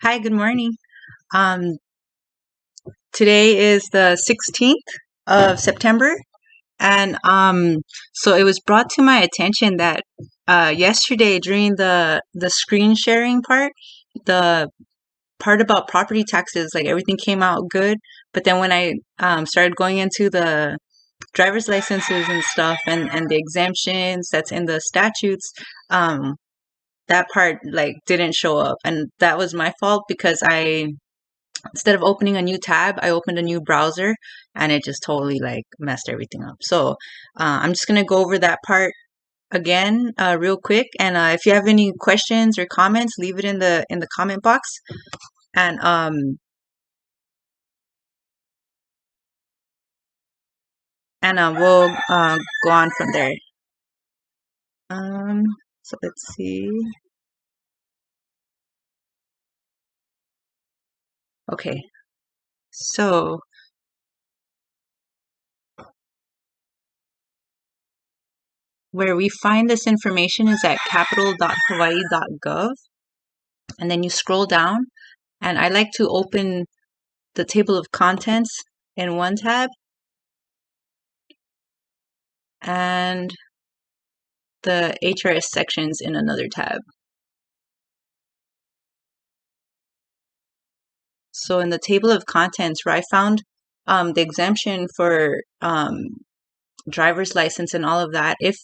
Hi, good morning. Um, Today is the 16th of September, and so it was brought to my attention that yesterday during the screen sharing part, the part about property taxes, like everything came out good, but then when I started going into the driver's licenses and stuff and the exemptions that's in the statutes, um, that part like didn't show up, and that was my fault because I instead of opening a new tab, I opened a new browser and it just totally like messed everything up. So I'm just gonna go over that part again real quick. And if you have any questions or comments, leave it in the comment box, and we'll go on from there. Um, so let's see. Okay, so where we find this information is at capital.hawaii.gov, and then you scroll down. And I like to open the table of contents in one tab and the HRS sections in another tab. So in the table of contents where I found the exemption for driver's license and all of that, if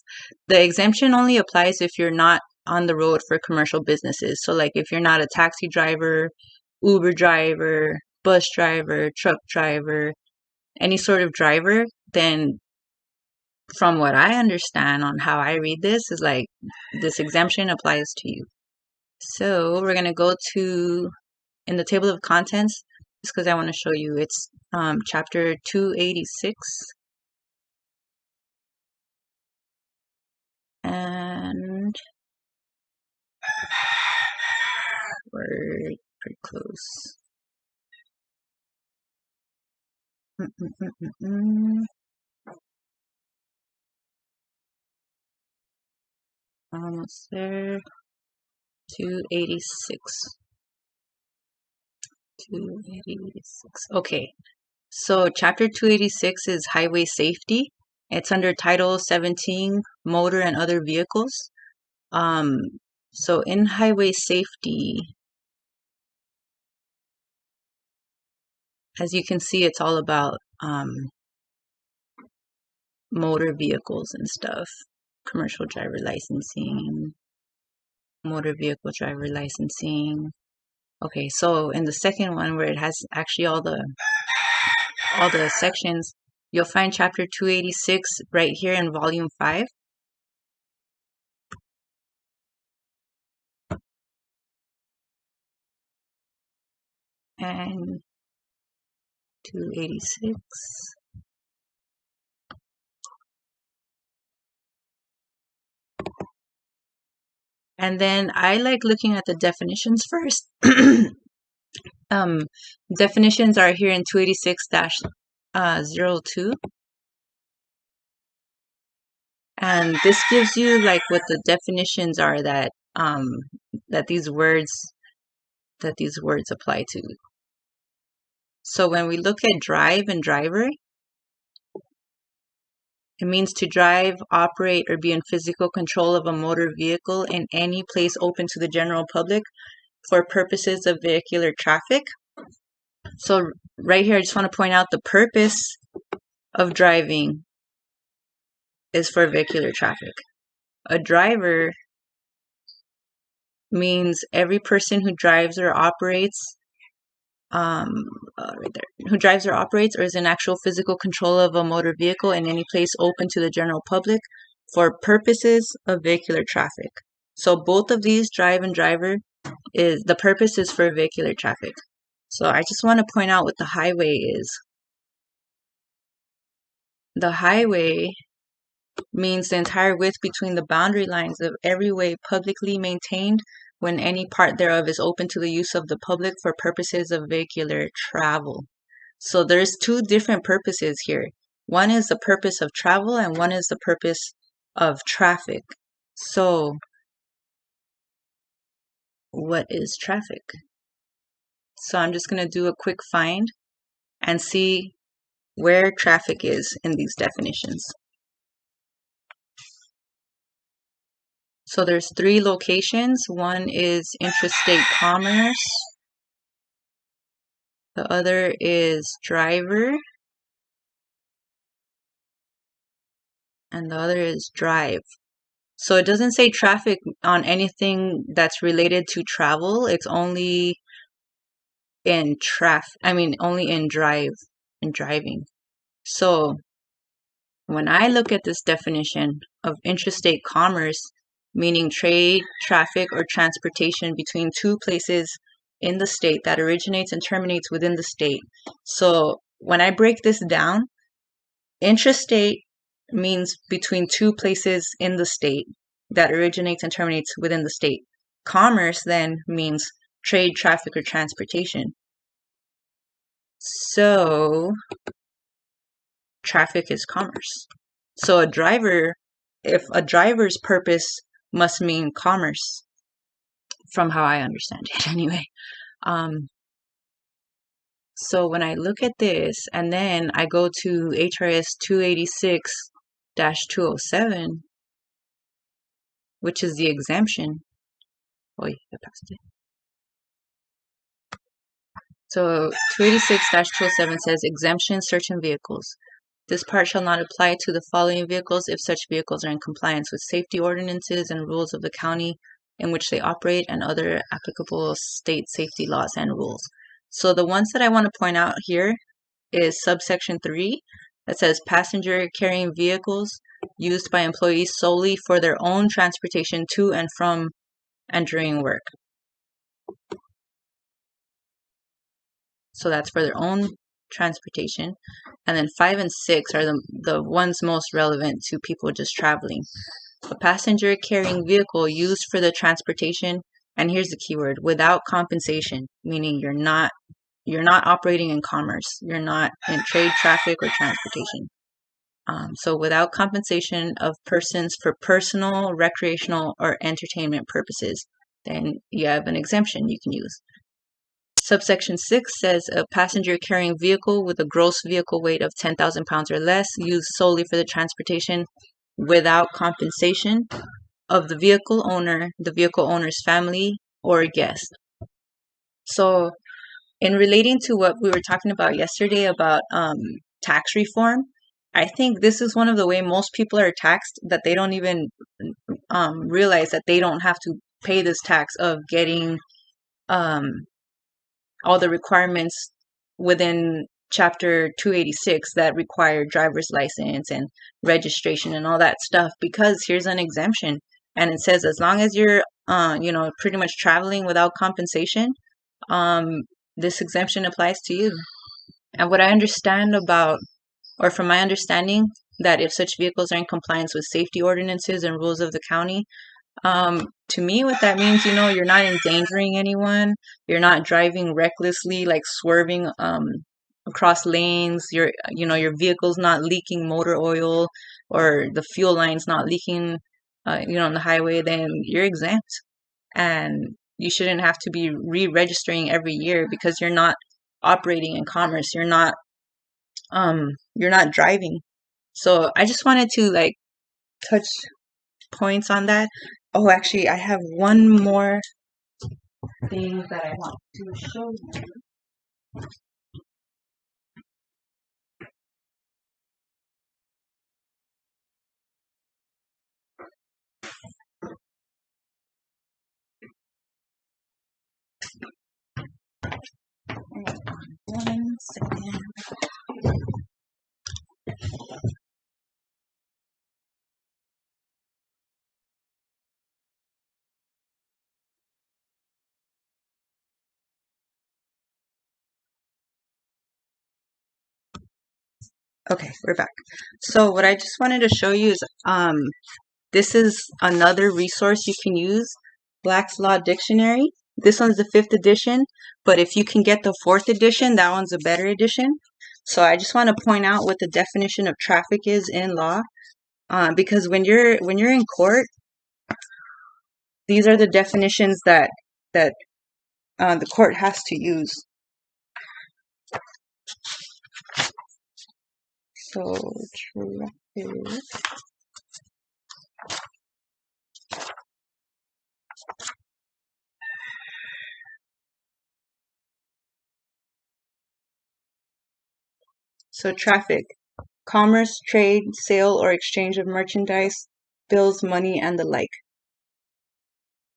the exemption only applies if you're not on the road for commercial businesses. So like if you're not a taxi driver, Uber driver, bus driver, truck driver, any sort of driver, then from what I understand on how I read this is like this exemption applies to you. So we're going to go to in the table of contents just because I want to show you it's chapter 286 and we're pretty close. Almost there. 286. 286. Okay. So chapter 286 is highway safety. It's under title 17, motor and other vehicles. Um, so in highway safety, as you can see, it's all about motor vehicles and stuff. Commercial driver licensing, motor vehicle driver licensing. Okay, so in the second one where it has actually all the sections, you'll find chapter 286 right here in volume 5. And 286. And then I like looking at the definitions first. Definitions are here in 286-02. And this gives you like what the definitions are that that these words apply to. So when we look at drive and driver, it means to drive, operate, or be in physical control of a motor vehicle in any place open to the general public for purposes of vehicular traffic. So right here, I just want to point out the purpose of driving is for vehicular traffic. A driver means every person who drives or operates right there, who drives or operates or is in actual physical control of a motor vehicle in any place open to the general public for purposes of vehicular traffic. So both of these, drive and driver, is the purpose is for vehicular traffic. So I just want to point out what the highway is. The highway means the entire width between the boundary lines of every way publicly maintained when any part thereof is open to the use of the public for purposes of vehicular travel. So there's two different purposes here. One is the purpose of travel and one is the purpose of traffic. So what is traffic? So I'm just going to do a quick find and see where traffic is in these definitions. So there's 3 locations. One is interstate commerce. The other is driver. And the other is drive. So it doesn't say traffic on anything that's related to travel. It's only in only in driving. So when I look at this definition of interstate commerce, meaning trade, traffic, or transportation between 2 places in the state that originates and terminates within the state. So when I break this down, intrastate means between 2 places in the state that originates and terminates within the state. Commerce then means trade, traffic, or transportation. So traffic is commerce. So if a driver's purpose must mean commerce, from how I understand it anyway. So when I look at this and then I go to HRS 286-207, which is the exemption. Oh, yeah, I passed it. So 286-207 says exemption certain vehicles. This part shall not apply to the following vehicles if such vehicles are in compliance with safety ordinances and rules of the county in which they operate and other applicable state safety laws and rules. So the ones that I want to point out here is subsection 3 that says passenger carrying vehicles used by employees solely for their own transportation to and from and during work. So that's for their own transportation. And then 5 and 6 are the ones most relevant to people just traveling. A passenger carrying vehicle used for the transportation, and here's the keyword, without compensation, meaning you're not operating in commerce. You're not in trade, traffic, or transportation. So without compensation of persons for personal, recreational, or entertainment purposes, then you have an exemption you can use. Subsection 6 says a passenger carrying vehicle with a gross vehicle weight of 10,000 pounds or less used solely for the transportation without compensation of the vehicle owner, the vehicle owner's family, or guest. So in relating to what we were talking about yesterday about tax reform, I think this is one of the way most people are taxed that they don't even realize that they don't have to pay this tax of getting all the requirements within Chapter 286 that require driver's license and registration and all that stuff, because here's an exemption. And it says as long as you're, pretty much traveling without compensation, this exemption applies to you. And what I understand from my understanding, that if such vehicles are in compliance with safety ordinances and rules of the county, to me, what that means, you're not endangering anyone. You're not driving recklessly, like swerving across lanes. Your vehicle's not leaking motor oil, or the fuel line's not leaking, on the highway. Then you're exempt, and you shouldn't have to be re-registering every year because you're not operating in commerce. You're not driving. So I just wanted to touch points on that. Oh, actually, I have one more thing that I want to show you. One second. Okay, we're back. So what I just wanted to show you is this is another resource you can use, Black's Law Dictionary. This one's the 5th edition, but if you can get the 4th edition, that one's a better edition. So I just want to point out what the definition of traffic is in law, because when you're in court, these are the definitions that the court has to use. So traffic. So traffic. Commerce, trade, sale, or exchange of merchandise, bills, money, and the like.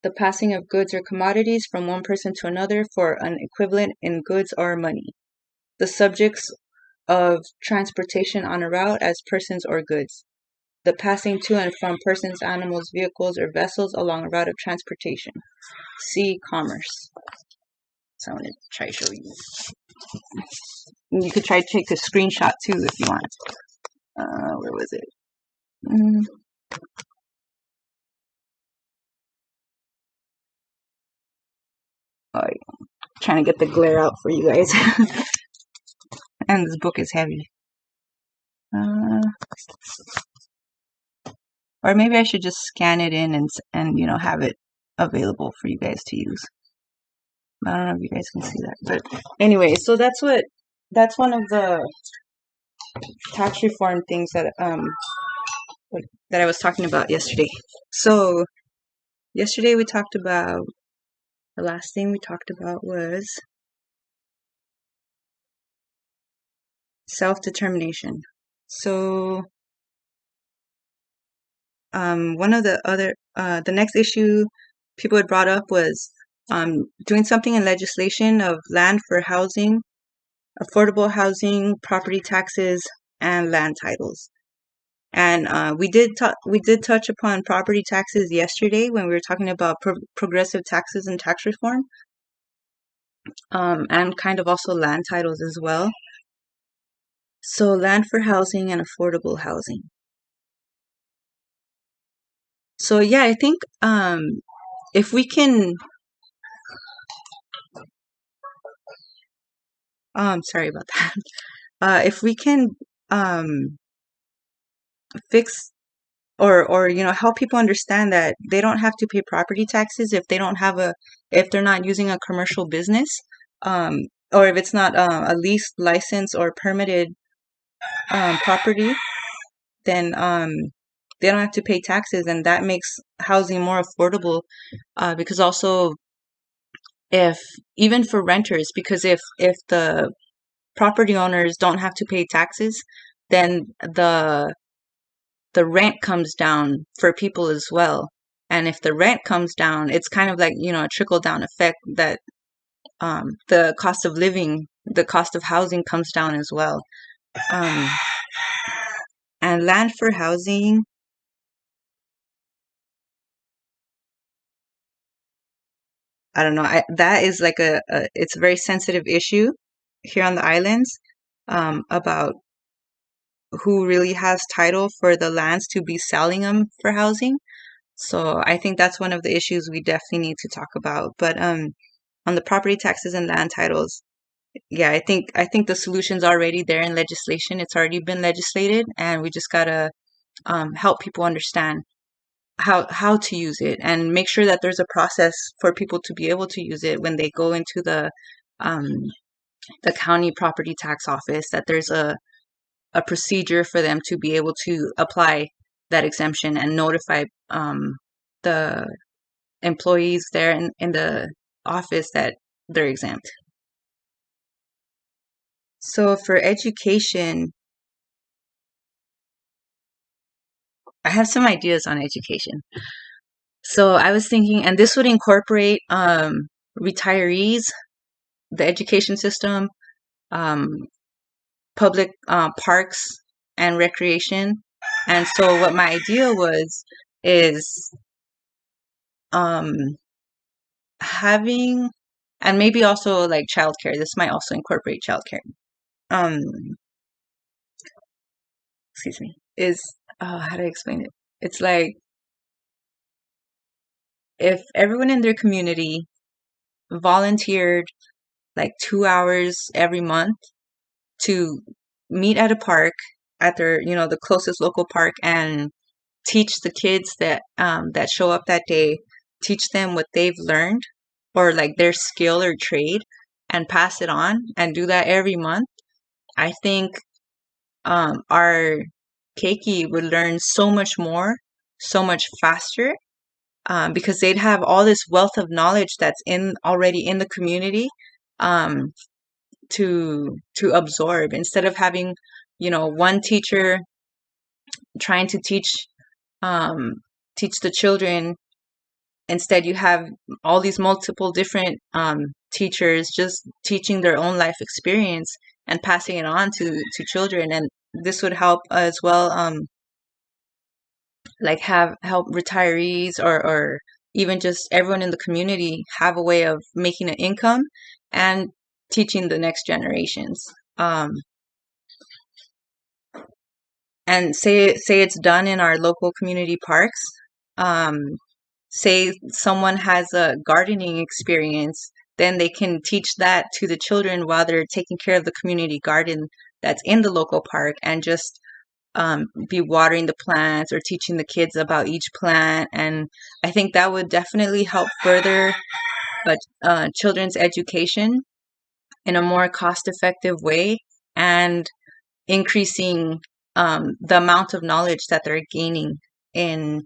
The passing of goods or commodities from one person to another for an equivalent in goods or money. The subjects of transportation on a route as persons or goods. The passing to and from persons, animals, vehicles, or vessels along a route of transportation. See commerce. So I'm going to try to show you. And you could try to take a screenshot too if you want. Where was it? Oh, yeah. Trying to get the glare out for you guys. And this book is heavy. Or maybe I should just scan it in and have it available for you guys to use. I don't know if you guys can see that, but anyway, so that's one of the tax reform things that I was talking about yesterday. So yesterday we talked about, the last thing we talked about was self-determination. So one of the next issue people had brought up was doing something in legislation of land for housing, affordable housing, property taxes, and land titles. And we did touch upon property taxes yesterday when we were talking about progressive taxes and tax reform, and kind of also land titles as well. So land for housing and affordable housing. So yeah, I think if we can, sorry about that. If we can fix or help people understand that they don't have to pay property taxes if they're not using a commercial business, or if it's not a leased, licensed, or permitted property, then they don't have to pay taxes, and that makes housing more affordable. Because also, if even for renters, because if the property owners don't have to pay taxes, then the rent comes down for people as well. And if the rent comes down, it's kind of like, a trickle down effect that the cost of living, the cost of housing comes down as well. And land for housing, I don't know. That is like it's a very sensitive issue here on the islands, about who really has title for the lands to be selling them for housing. So I think that's one of the issues we definitely need to talk about. But on the property taxes and land titles, yeah, I think the solution's already there in legislation. It's already been legislated, and we just gotta help people understand how to use it and make sure that there's a process for people to be able to use it when they go into um, the county property tax office, that there's a procedure for them to be able to apply that exemption and notify the employees there in the office that they're exempt. So for education, I have some ideas on education. So I was thinking, and this would incorporate retirees, the education system, um, public parks and recreation. And so what my idea was is um, having, and maybe also like childcare. This might also incorporate childcare. Um, excuse me. Is how do I explain it? It's like if everyone in their community volunteered like 2 hours every month to meet at a park, at their the closest local park, and teach the kids that show up that day, teach them what they've learned or like their skill or trade, and pass it on, and do that every month. I think our keiki would learn so much more, so much faster, because they'd have all this wealth of knowledge that's in already in the community, um, to absorb, instead of having, one teacher trying to um, teach the children. Instead, you have all these multiple different teachers just teaching their own life experience and passing it on to children. And this would help as well, like have help retirees, or even just everyone in the community have a way of making an income and teaching the next generations. Um, and say it's done in our local community parks. Um, say someone has a gardening experience, then they can teach that to the children while they're taking care of the community garden that's in the local park, and just be watering the plants or teaching the kids about each plant. And I think that would definitely help further children's education in a more cost effective way, and increasing the amount of knowledge that they're gaining in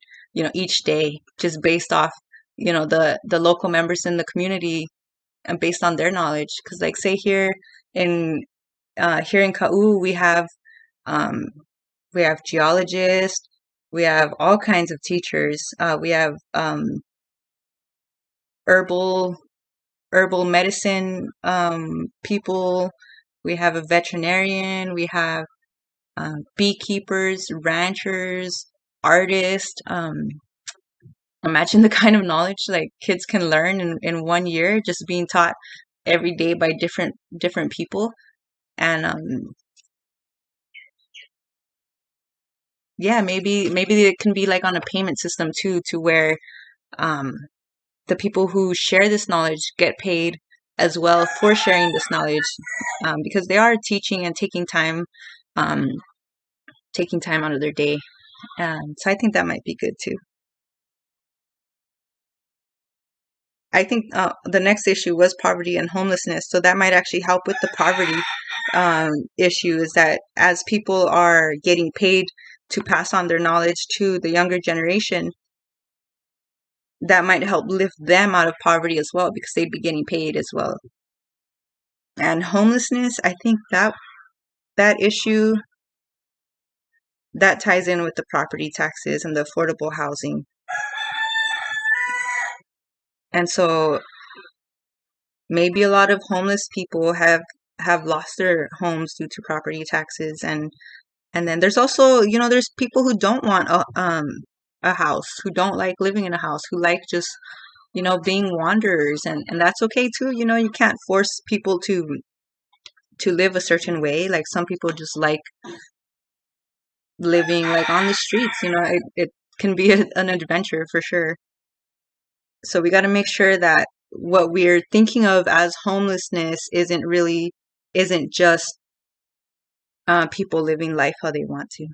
each day, just based off the local members in the community, and based on their knowledge. Because like say in here in Kau, um, we have geologists, we have all kinds of teachers, we have herbal herbal medicine people, we have a veterinarian, we have beekeepers, ranchers, artists. Imagine the kind of knowledge like kids can learn in 1 year, just being taught every day by different people. And yeah, maybe it can be like on a payment system too, to where um, the people who share this knowledge get paid as well for sharing this knowledge, because they are teaching and um, taking time out of their day. So I think that might be good too. I think the next issue was poverty and homelessness. So that might actually help with the poverty issue, is that as people are getting paid to pass on their knowledge to the younger generation, that might help lift them out of poverty as well, because they'd be getting paid as well. And homelessness, I think that issue that ties in with the property taxes and the affordable housing. And so maybe a lot of homeless people have lost their homes due to property taxes. And then there's also, there's people who don't want a house, who don't like living in a house, who like just being wanderers. And that's okay too. You can't force people to live a certain way. Like some people just like living like on the streets. It can be an adventure for sure. So we got to make sure that what we're thinking of as homelessness isn't just people living life how they want to.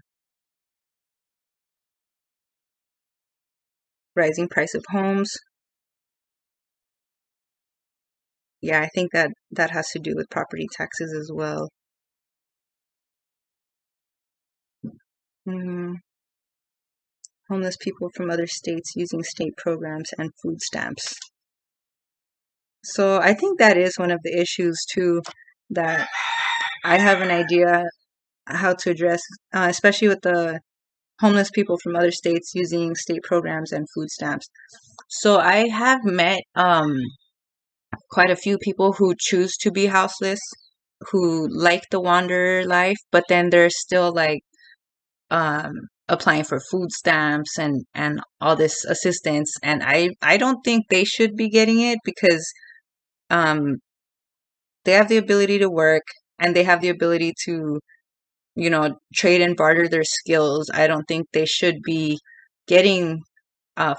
Rising price of homes. Yeah, I think that has to do with property taxes as well. Mm, homeless people from other states using state programs and food stamps. So I think that is one of the issues too, that I have an idea how to address, especially with the homeless people from other states using state programs and food stamps. So I have met quite a few people who choose to be houseless, who like the wanderer life, but then they're still like um, applying for food stamps and all this assistance. And I don't think they should be getting it, because um, they have the ability to work, and they have the ability to trade and barter their skills. I don't think they should be getting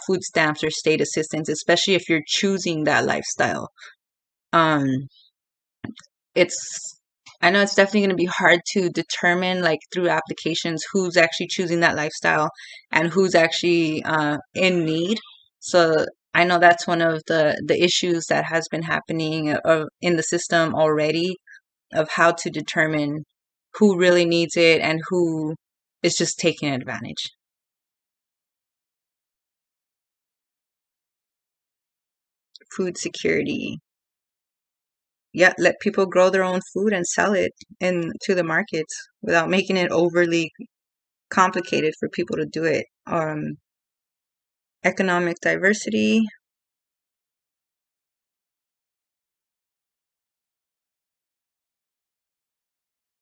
food stamps or state assistance, especially if you're choosing that lifestyle. Um, it's I know it's definitely going to be hard to determine, like through applications, who's actually choosing that lifestyle and who's actually in need. So I know that's one of the issues that has been happening in the system already, of how to determine who really needs it and who is just taking advantage. Food security. Yeah, let people grow their own food and sell it to the markets without making it overly complicated for people to do it. Economic diversity.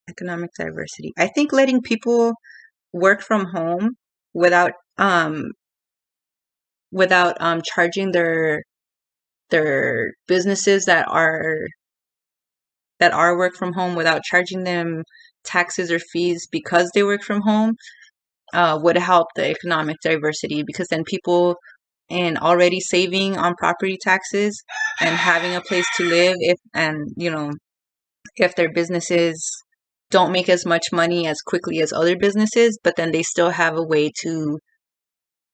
Economic diversity. I think letting people work from home without charging their businesses that are work from home, without charging them taxes or fees because they work from home, would help the economic diversity, because then people and already saving on property taxes and having a place to live, if their businesses don't make as much money as quickly as other businesses, but then they still have a way to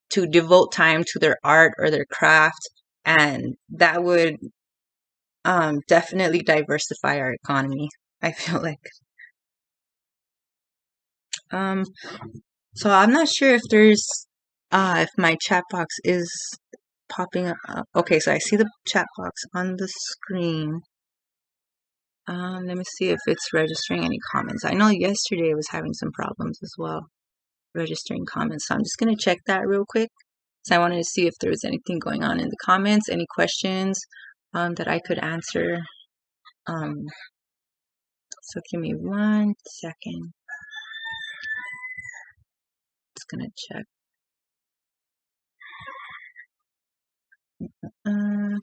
devote time to their art or their craft, and that would definitely diversify our economy, I feel like. Um, so I'm not sure if my chat box is popping up. Okay, so I see the chat box on the screen. Let me see if it's registering any comments. I know yesterday it was having some problems as well, registering comments. So I'm just going to check that real quick. So I wanted to see if there was anything going on in the comments, any questions that I could answer. So give me 1 second. Just going to check. Uh,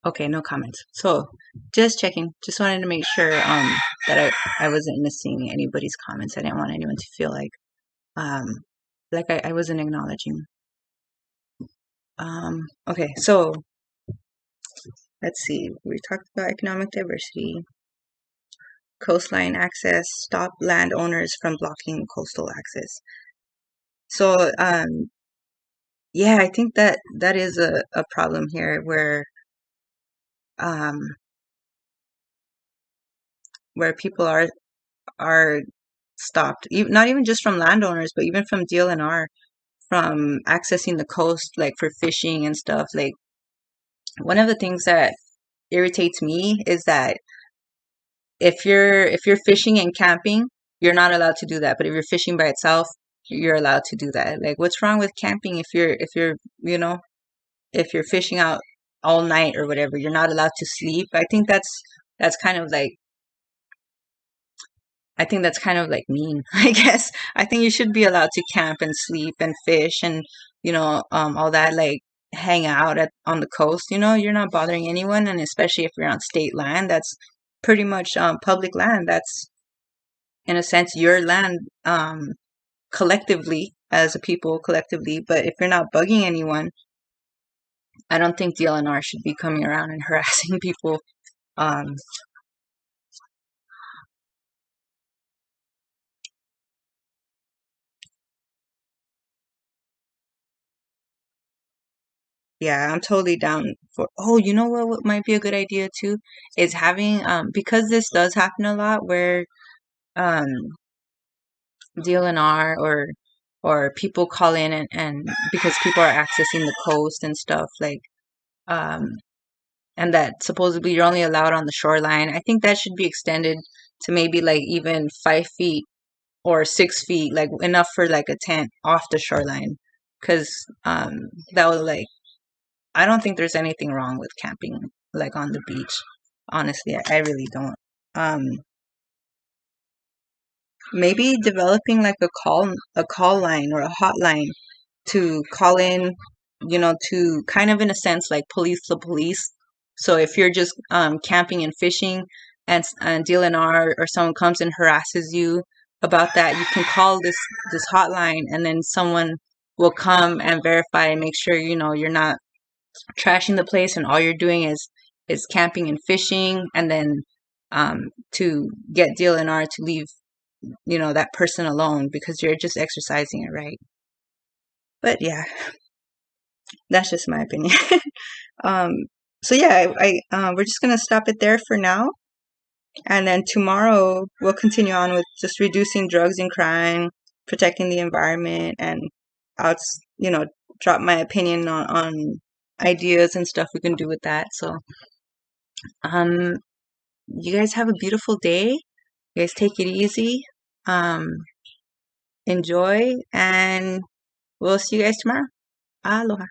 Okay, no comments. So just checking. Just wanted to make sure that I wasn't missing anybody's comments. I didn't want anyone to feel um like I wasn't acknowledging. Okay, so let's see. We talked about economic diversity, coastline access, stop landowners from blocking coastal access. So yeah, I think that is a problem here um where people are stopped, not even just from landowners, but even from DLNR, from accessing the coast, like for fishing and stuff. Like, one of the things that irritates me is that if you're fishing and camping, you're not allowed to do that. But if you're fishing by itself, you're allowed to do that. Like, what's wrong with camping if you're fishing out all night or whatever, you're not allowed to sleep? That's kind of like mean, I guess. I think you should be allowed to camp and sleep and fish and, all that, like hang out on the coast. You're not bothering anyone. And especially if you're on state land, that's pretty much public land. That's, in a sense, your land, collectively, as a people collectively. But if you're not bugging anyone, I don't think DLNR should be coming around and harassing people. Um, Yeah, I'm totally down for. Oh, you know what might be a good idea too is having, because this does happen a lot, where um DLNR or people call in, and because people are accessing the coast and stuff, like, um and that supposedly you're only allowed on the shoreline. I think that should be extended to maybe like even 5 feet or 6 feet, like enough for like a tent off the shoreline, because that would, like, I don't think there's anything wrong with camping like on the beach. Honestly, I really don't. Um, Maybe developing like a call line or a hotline to call in, to kind of, in a sense, like police the police. So if you're just camping and fishing, and DLNR or someone comes and harasses you about that, you can call this hotline, and then someone will come and verify and make sure you're not trashing the place, and all you're doing is camping and fishing, and then to get DLNR to leave that person alone because you're just exercising it, right? But yeah, that's just my opinion. um so yeah, we're just gonna stop it there for now, and then tomorrow we'll continue on with just reducing drugs and crime, protecting the environment, and I'll just, drop my opinion on ideas and stuff we can do with that. So um you guys have a beautiful day. You guys take it easy. um Enjoy, and we'll see you guys tomorrow. Aloha.